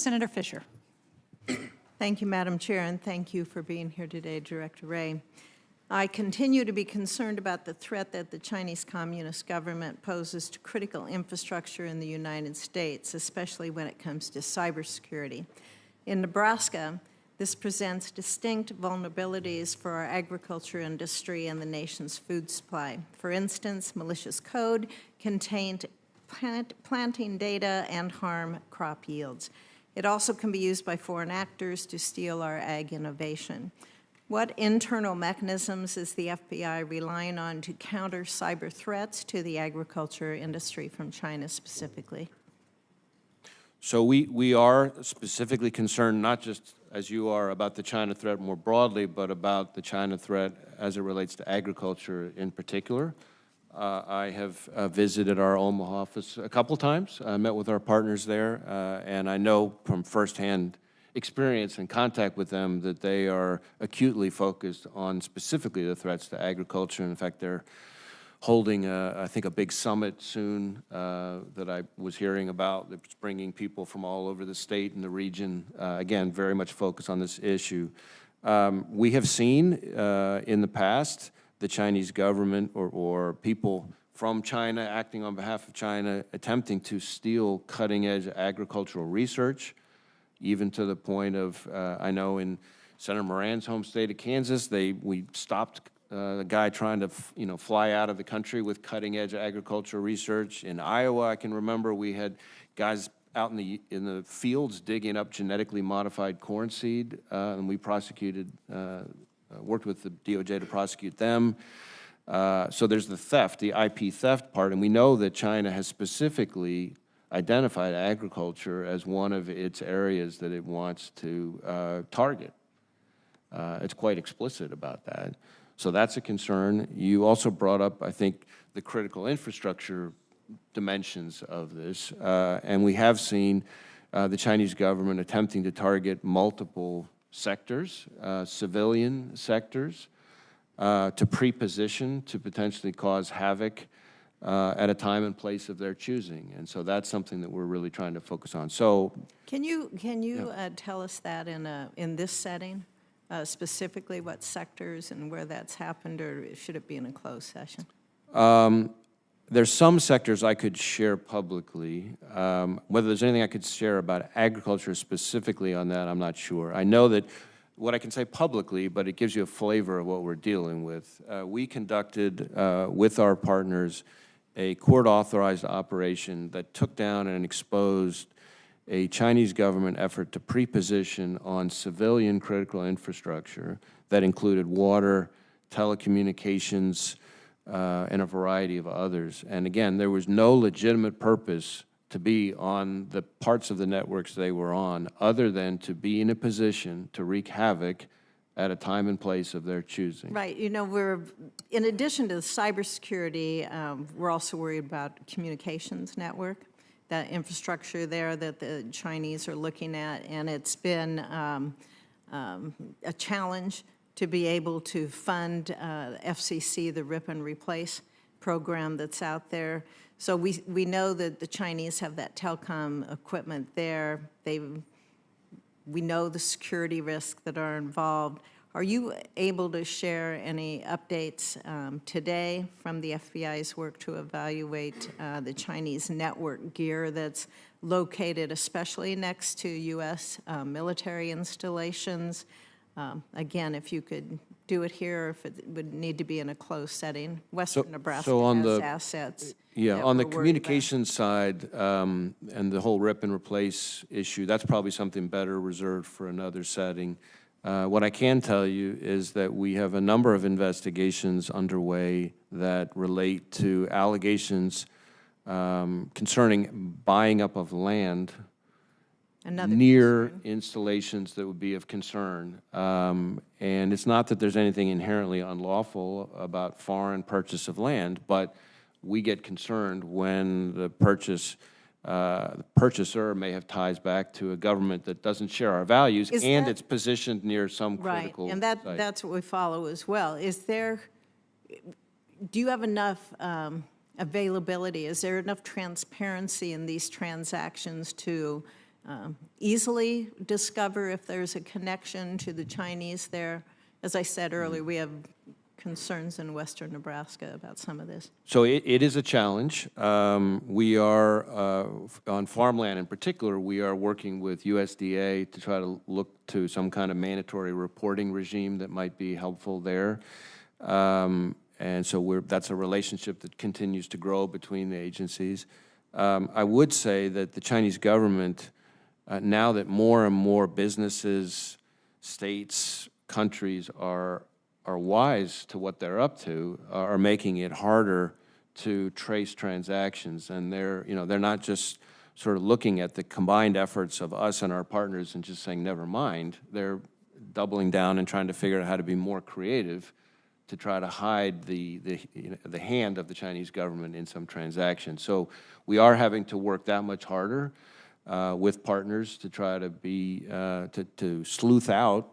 Senator Fischer. Thank you, Madam Chair, and thank you for being here today, Director Wray. I continue to be concerned about the threat that the Chinese Communist government poses to critical infrastructure in the United States, especially when it comes to cybersecurity. In Nebraska, this presents distinct vulnerabilities for our agriculture industry and the nation's food supply. For instance, malicious code contained planting data and harm crop yields. It also can be used by foreign actors to steal our ag innovation. What internal mechanisms is the FBI relying on to counter cyber threats to the agriculture industry from China specifically? So we are specifically concerned, not just as you are, about the China threat more broadly, but about the China threat as it relates to agriculture in particular. I have visited our Omaha office a couple times. I met with our partners there, and I know from firsthand experience and contact with them that they are acutely focused on specifically the threats to agriculture. In fact, they're holding, I think, a big summit soon that I was hearing about that's bringing people from all over the state and the region, again, very much focused on this issue. We have seen in the past the Chinese government or people from China acting on behalf of China attempting to steal cutting-edge agricultural research, even to the point of, I know in Senator Moran's home state of Kansas, we stopped a guy trying to fly out of the country with cutting-edge agricultural research. In Iowa, I can remember we had guys out in the fields digging up genetically modified corn seed, and we prosecuted, worked with the DOJ to prosecute them. So there's the theft, the IP theft part, and we know that China has specifically identified agriculture as one of its areas that it wants to target. It's quite explicit about that. So that's a concern. You also brought up, I think, the critical infrastructure dimensions of this, and we have seen the Chinese government attempting to target multiple sectors, civilian sectors, to pre-position to potentially cause havoc at a time and place of their choosing, and so that's something that we're really trying to focus on. So, can you tell us that in this setting, specifically what sectors and where that's happened, or should it be in a closed session? There's some sectors I could share publicly. Whether there's anything I could share about agriculture specifically on that, I'm not sure. I know that what I can say publicly, but it gives you a flavor of what we're dealing with. We conducted with our partners a court-authorized operation that took down and exposed a Chinese government effort to pre-position on civilian critical infrastructure that included water, telecommunications, and a variety of others. And again, there was no legitimate purpose to be on the parts of the networks they were on other than to be in a position to wreak havoc at a time and place of their choosing. Right. You know, we're, in addition to cybersecurity, we're also worried about communications network, that infrastructure there that the Chinese are looking at, and it's been a challenge to be able to fund FCC, the Rip and Replace program that's out there. So we know that the Chinese have that telecom equipment there. We know the security risks that are involved. Are you able to share any updates today from the FBI's work to evaluate the Chinese network gear that's located especially next to U.S. Military installations? Again, if you could do it here, or if it would need to be in a closed setting. Western Nebraska has assets. Yeah, on the communications side and the whole rip and replace issue, that's probably something better reserved for another setting. What I can tell you is that we have a number of investigations underway that relate to allegations concerning buying up of land near installations that would be of concern. And it's not that there's anything inherently unlawful about foreign purchase of land, but we get concerned when the purchaser may have ties back to a government that doesn't share our values, and it's positioned near some critical site. Right, and that's what we follow as well. Do you have enough availability? Is there enough transparency in these transactions to easily discover if there's a connection to the Chinese there. As I said earlier, we have concerns in western Nebraska about some of this. So it is a challenge. We are, on farmland in particular, we are working with USDA to try to look to some kind of mandatory reporting regime that might be helpful there. And so that's a relationship that continues to grow between the agencies. I would say that the Chinese government, now that more and more businesses, states, countries are wise to what they're up to, are making it harder to trace transactions. And they're not just sort of looking at the combined efforts of us and our partners and just saying, never mind. They're doubling down and trying to figure out how to be more creative to try to hide the hand of the Chinese government in some transactions. So we are having to work that much harder with partners to try to to sleuth out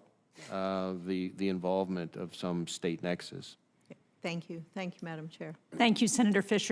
the involvement of some state nexus. Thank you. Thank you, Madam Chair. Thank you, Senator Fischer.